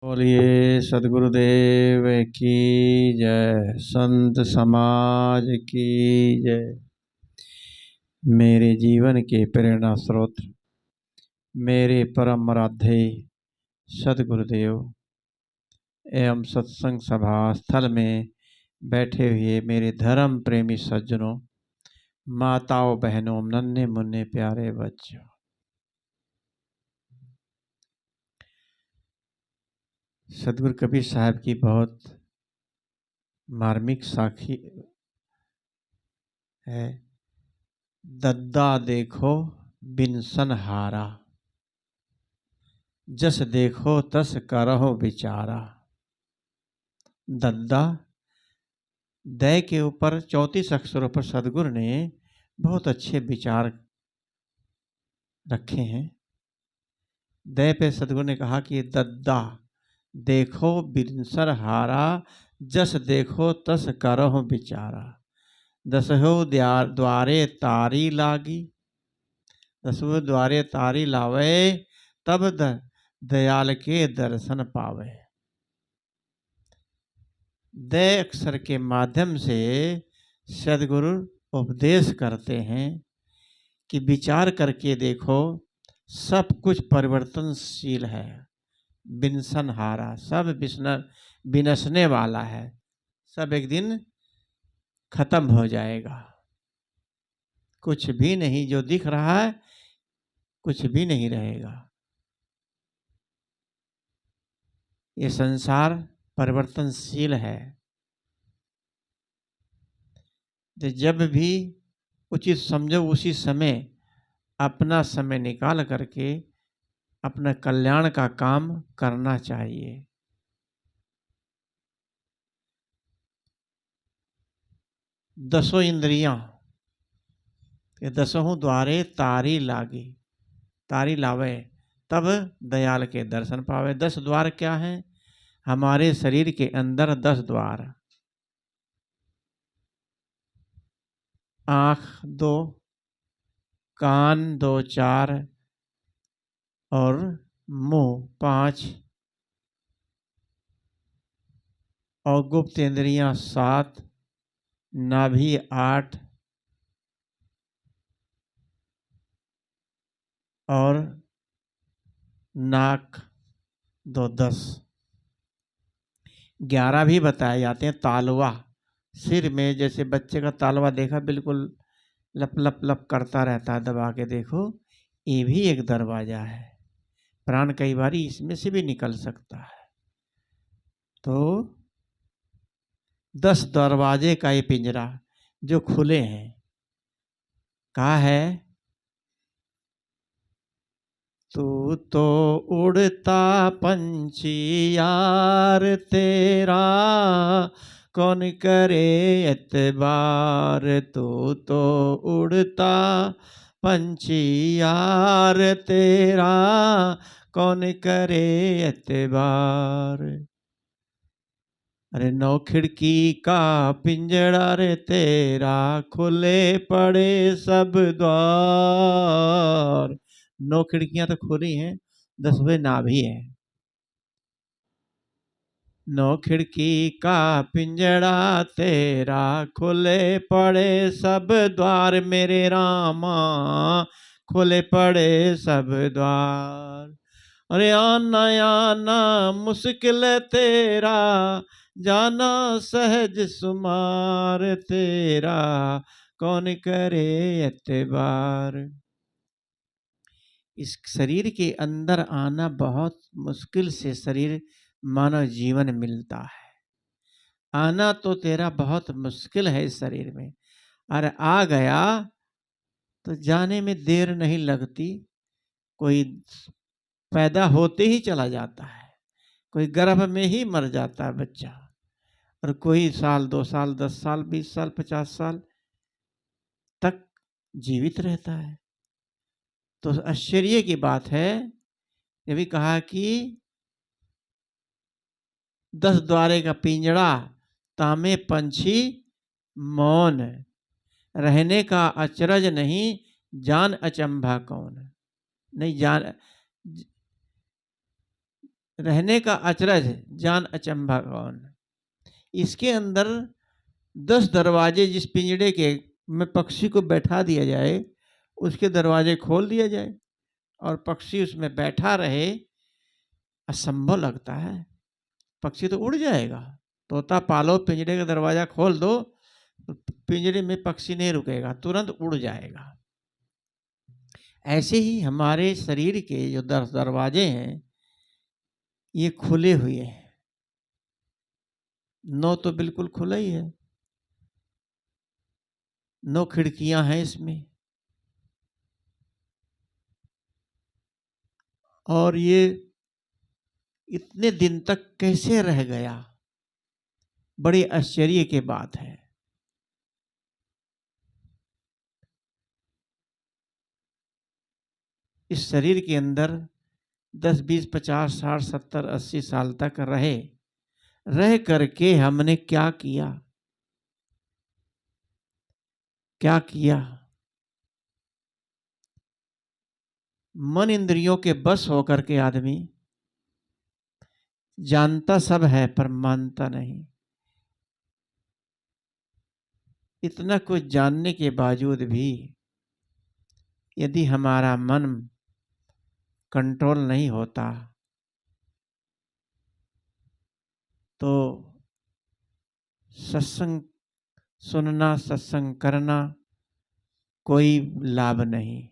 बोलिए सदगुरुदेव की जय, संत समाज की जय। मेरे जीवन के प्रेरणा स्रोत मेरे परम आराध्य सदगुरुदेव एवं सत्संग सभा स्थल में बैठे हुए मेरे धर्म प्रेमी सज्जनों, माताओं, बहनों, नन्हे मुन्ने प्यारे बच्चों, सदगुरु कबीर साहब की बहुत मार्मिक साखी है। दद्दा देखो बिनसन हारा, जस देखो तस करहो विचारा। दद्दा दय के ऊपर 34 अक्षरों पर सदगुरु ने बहुत अच्छे विचार रखे हैं। दय पे सदगुरु ने कहा कि दद्दा देखो बिनसन हारा, जस देखो तस करहो विचारा। दसहो द्वारे तारी लागी, दसहो द्वारे तारी लावे, तब दयाल के दर्शन पावे। दय अक्षर के माध्यम से सदगुरु उपदेश करते हैं कि विचार करके देखो, सब कुछ परिवर्तनशील है, बिनसन हारा, सब बिनसने वाला है, सब एक दिन खत्म हो जाएगा। कुछ भी नहीं, जो दिख रहा है कुछ भी नहीं रहेगा। ये संसार परिवर्तनशील है। तो जब भी उचित समझो उसी समय अपना समय निकाल करके अपना कल्याण का काम करना चाहिए। दसों इंद्रियां, दसों द्वारे तारी लागी, तारी लावे, तब दयाल के दर्शन पावे। 10 द्वार क्या हैं? हमारे शरीर के अंदर 10 द्वार, आँख 2, कान 2, 4 और मुंह 5 और गुप्त इंद्रियां 7, नाभि 8 और नाक 2, 10। 11 भी बताए जाते हैं। तालवा सिर में, जैसे बच्चे का तालवा देखा, बिल्कुल लप लप लप करता रहता है, दबा के देखो, ये भी एक दरवाजा है। प्राण कई बार इसमें से भी निकल सकता है। तो 10 दरवाजे का ये पिंजरा जो खुले हैं, कहा है तू तो उड़ता पंछी यार तेरा, कौन करे एतबार। तू तो उड़ता पंछी यार तेरा, कौन करे एतबार। अरे 9 खिड़की का पिंजड़ा रे तेरा, खुले पड़े सब द्वार। 9 खिड़कियां तो खुली हैं, 10वें नाभि है। 9 खिड़की का पिंजड़ा तेरा, खुले पड़े सब द्वार। मेरे रामा खुले पड़े सब द्वार। अरे आना आना मुश्किल तेरा, जाना सहज सुमार तेरा, कौन करे एतबार। इस शरीर के अंदर आना बहुत मुश्किल से शरीर मानव जीवन मिलता है। आना तो तेरा बहुत मुश्किल है इस शरीर में, और आ गया तो जाने में देर नहीं लगती। कोई पैदा होते ही चला जाता है, कोई गर्भ में ही मर जाता है बच्चा, और कोई साल 2 साल 10 साल 20 साल 50 साल तक जीवित रहता है। तो आश्चर्य की बात है, ये भी कहा कि 10 द्वारे का पिंजड़ा, तामे पंछी मौन, रहने का अचरज नहीं, जान अचंभा कौन। नहीं जान, रहने का अचरज जान अचंभा कौन। इसके अंदर 10 दरवाजे जिस पिंजड़े के में पक्षी को बैठा दिया जाए, उसके दरवाजे खोल दिया जाए और पक्षी उसमें बैठा रहे, असंभव लगता है। पक्षी तो उड़ जाएगा। तोता पालो, पिंजरे का दरवाजा खोल दो, तो पिंजरे में पक्षी नहीं रुकेगा, तुरंत उड़ जाएगा। ऐसे ही हमारे शरीर के जो 10 दरवाजे हैं, ये खुले हुए हैं। 9 तो बिल्कुल खुला ही है, 9 खिड़कियां हैं इसमें। और ये इतने दिन तक कैसे रह गया, बड़ी आश्चर्य की बात है। इस शरीर के अंदर 10, 20, 50, 60, 70, 80 साल तक रह करके हमने क्या किया, क्या किया। मन इंद्रियों के बस होकर के आदमी जानता सब है पर मानता नहीं। इतना कुछ जानने के बावजूद भी यदि हमारा मन कंट्रोल नहीं होता तो सत्संग सुनना, सत्संग करना कोई लाभ नहीं।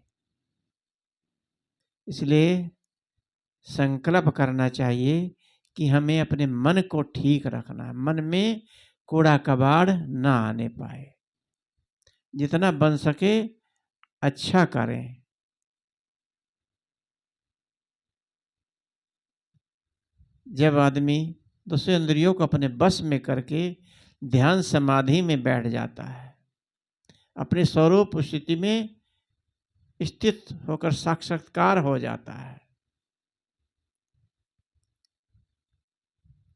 इसलिए संकल्प करना चाहिए कि हमें अपने मन को ठीक रखना है, मन में कूड़ा कबाड़ ना आने पाए। जितना बन सके अच्छा करें। जब आदमी दूसरे इंद्रियों को अपने बस में करके ध्यान समाधि में बैठ जाता है, अपने स्वरूप स्थिति में स्थित होकर साक्षात्कार हो जाता है।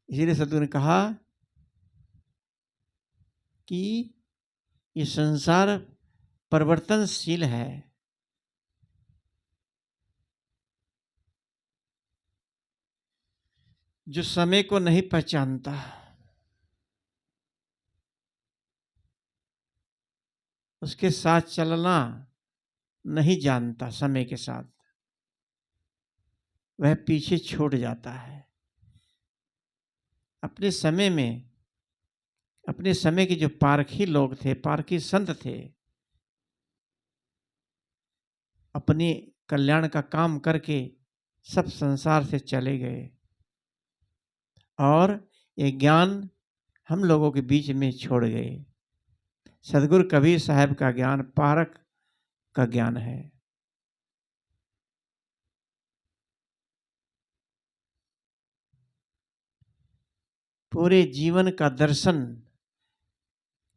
इसीलिए सद्गुरु ने कहा कि ये संसार परिवर्तनशील है। जो समय को नहीं पहचानता, उसके साथ चलना नहीं जानता, समय के साथ वह पीछे छूट जाता है। अपने समय के जो पारखी लोग थे, पारखी संत थे, अपने कल्याण का काम करके सब संसार से चले गए और ये ज्ञान हम लोगों के बीच में छोड़ गए। सदगुरु कबीर साहब का ज्ञान पारक का ज्ञान है। पूरे जीवन का दर्शन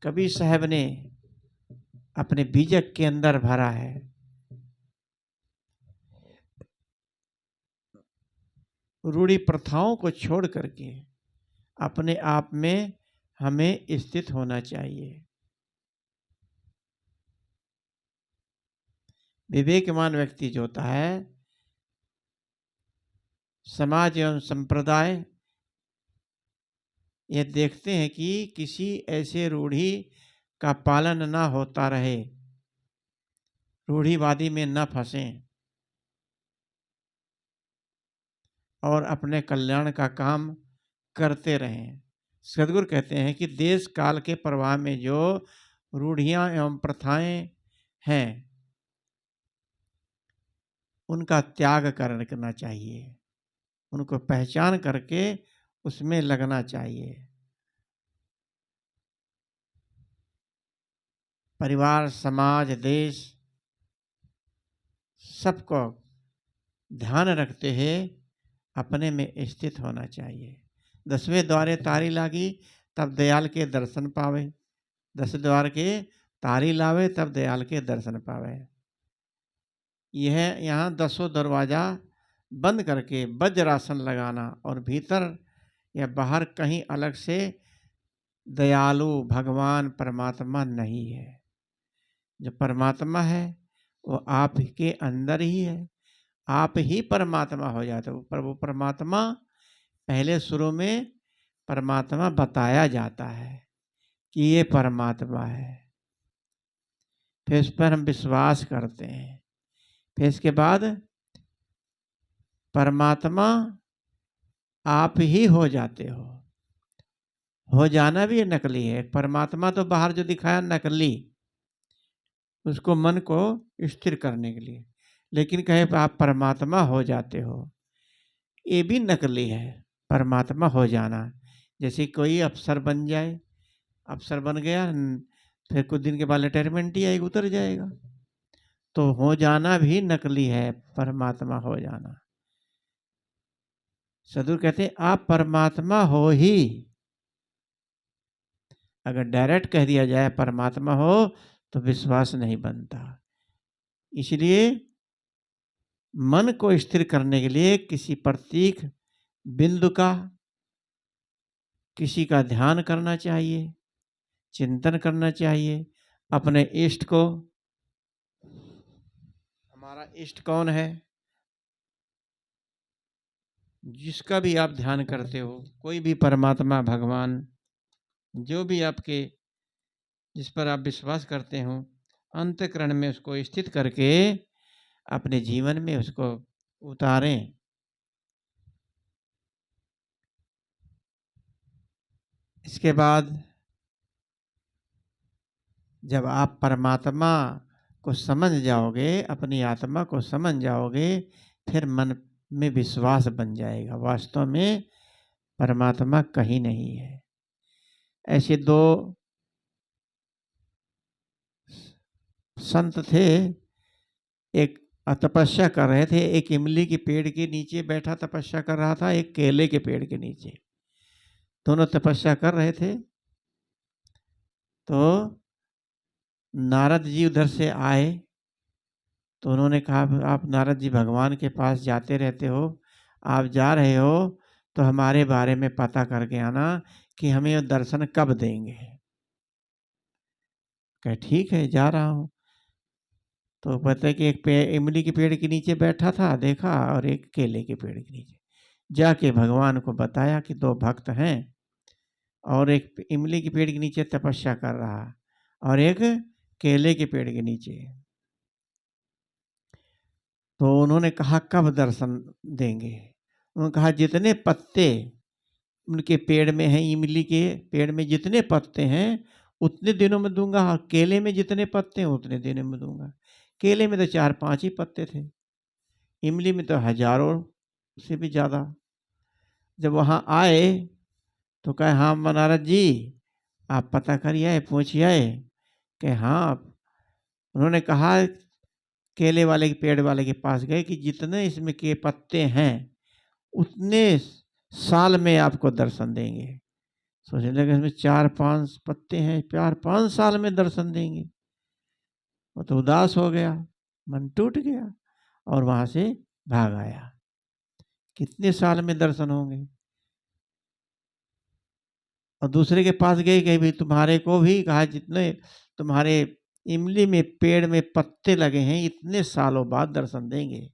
कबीर साहब ने अपने बीजक के अंदर भरा है। रूढ़ी प्रथाओं को छोड़ करके अपने आप में हमें स्थित होना चाहिए। विवेकवान व्यक्ति जो होता है, समाज एवं संप्रदाय ये देखते हैं कि किसी ऐसे रूढ़ी का पालन ना होता रहे, रूढ़ीवादी में न फंसें और अपने कल्याण का काम करते रहें। सद्गुरु कहते हैं कि देश काल के प्रवाह में जो रूढ़ियां एवं प्रथाएं हैं, उनका त्याग करना चाहिए, उनको पहचान करके उसमें लगना चाहिए। परिवार, समाज, देश सबको ध्यान रखते हुए अपने में स्थित होना चाहिए। 10वें द्वारे तारी लागी तब दयाल के दर्शन पावे, 10 द्वार के तारी लावे तब दयाल के दर्शन पावे। यह यहाँ 10 दरवाजा बंद करके वज्रासन लगाना और भीतर या बाहर कहीं अलग से दयालु भगवान परमात्मा नहीं है। जो परमात्मा है वो आप के अंदर ही है, आप ही परमात्मा हो जाते हो। पर वो परमात्मा पहले शुरू में परमात्मा बताया जाता है कि ये परमात्मा है, फिर उस पर हम विश्वास करते हैं, फिर इसके बाद परमात्मा आप ही हो जाते हो जाना भी ये नकली है। परमात्मा तो बाहर जो दिखाया नकली, उसको मन को स्थिर करने के लिए, लेकिन कहे आप परमात्मा हो जाते हो, ये भी नकली है। परमात्मा हो जाना जैसे कोई अफसर बन जाए, अफसर बन गया, फिर कुछ दिन के बाद रिटायरमेंट ही आएगी, उतर जाएगा। तो हो जाना भी नकली है, परमात्मा हो जाना। सदगुरु कहते हैं आप परमात्मा हो ही। अगर डायरेक्ट कह दिया जाए परमात्मा हो तो विश्वास नहीं बनता। इसलिए मन को स्थिर करने के लिए किसी प्रतीक बिंदु का, किसी का ध्यान करना चाहिए, चिंतन करना चाहिए अपने इष्ट को। हमारा इष्ट कौन है? जिसका भी आप ध्यान करते हो, कोई भी परमात्मा, भगवान, जो भी आपके, जिस पर आप विश्वास करते हो, अंतःकरण में उसको स्थित करके अपने जीवन में उसको उतारें। इसके बाद जब आप परमात्मा को समझ जाओगे, अपनी आत्मा को समझ जाओगे, फिर मन में विश्वास बन जाएगा वास्तव में परमात्मा कहीं नहीं है। ऐसे दो संत थे, एक तपस्या कर रहे थे। एक इमली के पेड़ के नीचे बैठा तपस्या कर रहा था, एक केले के पेड़ के नीचे। दोनों तपस्या कर रहे थे। तो नारद जी उधर से आए, तो उन्होंने कहा आप नारद जी भगवान के पास जाते रहते हो, आप जा रहे हो तो हमारे बारे में पता करके आना कि हमें दर्शन कब देंगे। कहे ठीक है, जा रहा हूँ। तो पता है कि एक इमली के पेड़ के नीचे बैठा था, देखा, और एक केले के पेड़ के नीचे। जाके भगवान को बताया कि दो भक्त हैं, और एक इमली के पेड़ के नीचे तपस्या कर रहा और एक केले के पेड़ के नीचे। तो उन्होंने कहा कब दर्शन देंगे? उन्होंने कहा जितने पत्ते उनके पेड़ में हैं, इमली के पेड़ में जितने पत्ते हैं उतने दिनों में दूंगा, केले में जितने पत्ते हैं उतने दिनों में दूंगा। केले में तो 4-5 ही पत्ते थे, इमली में तो हजारों से भी ज़्यादा। जब वहाँ आए तो कहे हाँ नारद जी, आप पता करिए आए, पूछिए आए? कि हाँ। उन्होंने कहा केले वाले के पेड़ वाले के पास गए कि जितने इसमें के पत्ते हैं उतने साल में आपको दर्शन देंगे। सोचने लगे इसमें 4-5 पत्ते हैं, 4-5 साल में दर्शन देंगे। वो तो उदास हो गया, मन टूट गया और वहां से भाग आया। कितने साल में दर्शन होंगे? और दूसरे के पास गए कि भाई तुम्हारे को भी, कहा जितने तुम्हारे इमली में पेड़ में पत्ते लगे हैं इतने सालों बाद दर्शन देंगे।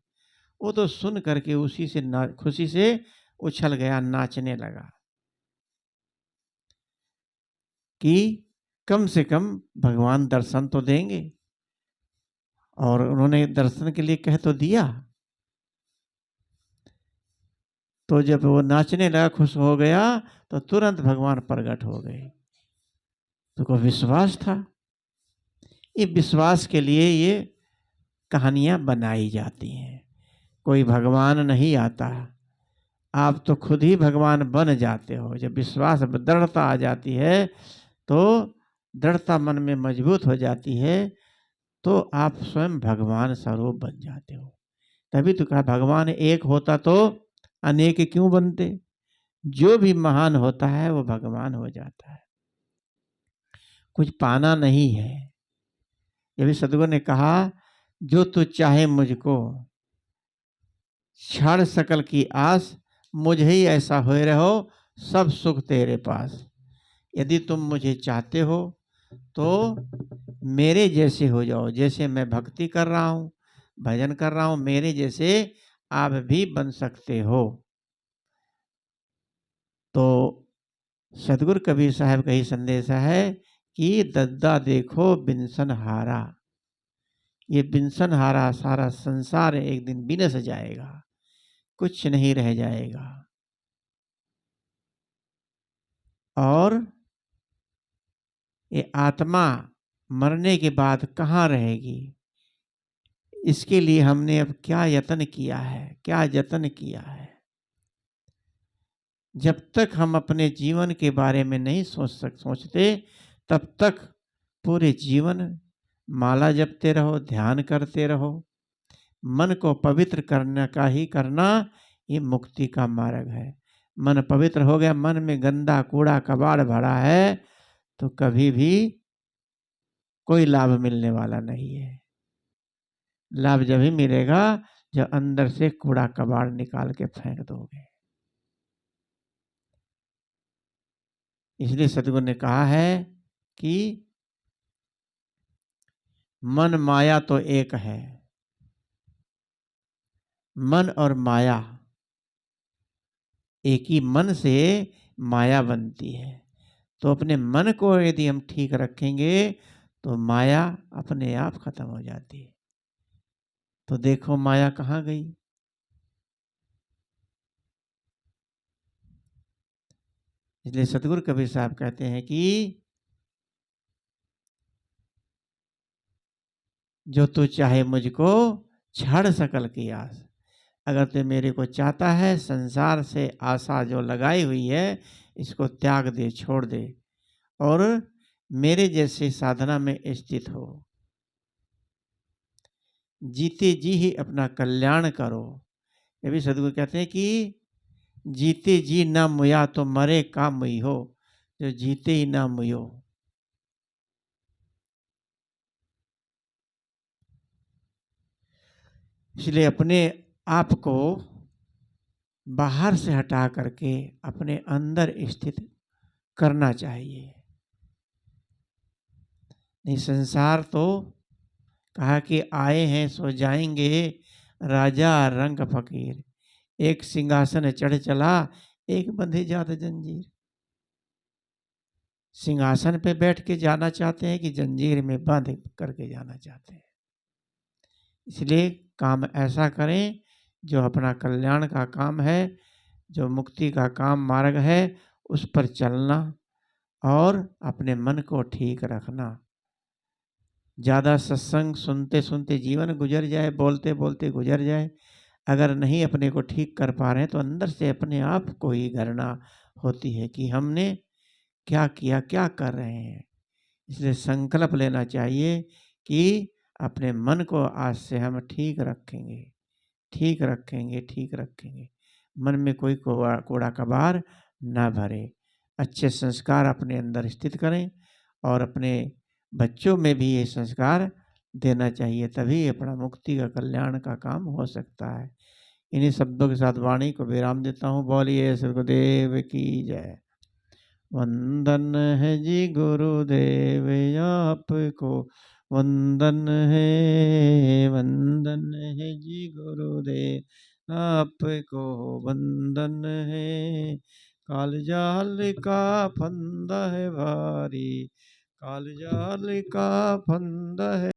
वो तो सुन करके उसी से खुशी से उछल गया, नाचने लगा कि कम से कम भगवान दर्शन तो देंगे। और उन्होंने दर्शन के लिए कह तो दिया। तो जब वो नाचने लगा, खुश हो गया, तो तुरंत भगवान प्रकट हो गए। तो को विश्वास था। ये विश्वास के लिए ये कहानियां बनाई जाती हैं। कोई भगवान नहीं आता, आप तो खुद ही भगवान बन जाते हो। जब विश्वास दृढ़ता आ जाती है, तो दृढ़ता मन में मजबूत हो जाती है, तो आप स्वयं भगवान स्वरूप बन जाते हो। तभी तो कहा भगवान एक होता तो अनेक क्यों बनते। जो भी महान होता है वो भगवान हो जाता है। कुछ पाना नहीं है। ये भी सदगुरु ने कहा जो तू चाहे मुझको, क्षण सकल की आस, मुझे ही ऐसा होए रहो, सब सुख तेरे पास। यदि तुम मुझे चाहते हो तो मेरे जैसे हो जाओ। जैसे मैं भक्ति कर रहा हूँ, भजन कर रहा हूँ, मेरे जैसे आप भी बन सकते हो। सतगुरु कबीर साहब का ही संदेश है कि दद्दा देखो बिनसन हारा। ये बिनसन हारा सारा संसार एक दिन बिनस जाएगा, कुछ नहीं रह जाएगा। और ये आत्मा मरने के बाद कहाँ रहेगी, इसके लिए हमने अब क्या यत्न किया है, क्या जतन किया है। जब तक हम अपने जीवन के बारे में नहीं सोचते तब तक पूरे जीवन माला जपते रहो, ध्यान करते रहो। मन को पवित्र करने का ही करना ये मुक्ति का मार्ग है। मन पवित्र हो गया, मन में गंदा कूड़ा कबाड़ भरा है तो कभी भी कोई लाभ मिलने वाला नहीं है। लाभ जब ही मिलेगा जब अंदर से कूड़ा कबाड़ निकाल के फेंक दोगे। इसलिए सतगुरु ने कहा है कि मन माया तो एक है। मन और माया, एक ही मन से माया बनती है। तो अपने मन को यदि हम ठीक रखेंगे तो माया अपने आप खत्म हो जाती है। तो देखो माया कहाँ गई। इसलिए सतगुरु कबीर साहब कहते हैं कि जो तू चाहे मुझको छाड़ सकल की आस। अगर तू मेरे को चाहता है, संसार से आशा जो लगाई हुई है इसको त्याग दे, छोड़ दे और मेरे जैसे साधना में स्थित हो। जीते जी ही अपना कल्याण करो। ये भी सदगुरु कहते हैं कि जीते जी ना मुया तो मरे का मुई हो, जो जीते ही ना मुयो। इसलिए अपने आप को बाहर से हटा करके अपने अंदर स्थित करना चाहिए। नहीं, संसार तो कहा कि आए हैं सो जाएंगे, राजा रंग फकीर। एक सिंहासन चढ़ चला, एक बंधे जात जंजीर। सिंहासन पे बैठ के जाना चाहते हैं कि जंजीर में बांध करके जाना चाहते हैं। इसलिए काम ऐसा करें जो अपना कल्याण का काम है, जो मुक्ति का काम मार्ग है, उस पर चलना और अपने मन को ठीक रखना। ज़्यादा सत्संग सुनते सुनते जीवन गुजर जाए, बोलते बोलते गुजर जाए, अगर नहीं अपने को ठीक कर पा रहे हैं तो अंदर से अपने आप को ही घृणा होती है कि हमने क्या किया, क्या कर रहे हैं। इसलिए संकल्प लेना चाहिए कि अपने मन को आज से हम ठीक रखेंगे, ठीक रखेंगे, ठीक रखेंगे। मन में कोई कूड़ा कबाड़ ना भरे, अच्छे संस्कार अपने अंदर स्थित करें और अपने बच्चों में भी ये संस्कार देना चाहिए, तभी अपना मुक्ति का कल्याण का काम हो सकता है। इन्हीं शब्दों के साथ वाणी को विराम देता हूँ। बोलिए श्री गुरुदेव की जय। वंदन है जी गुरुदेव आपको, वंदन है, वंदन है जी गुरुदेव आपको, वंदन है। कालजाल का फंदा है भारी, कालजाल का फंदा है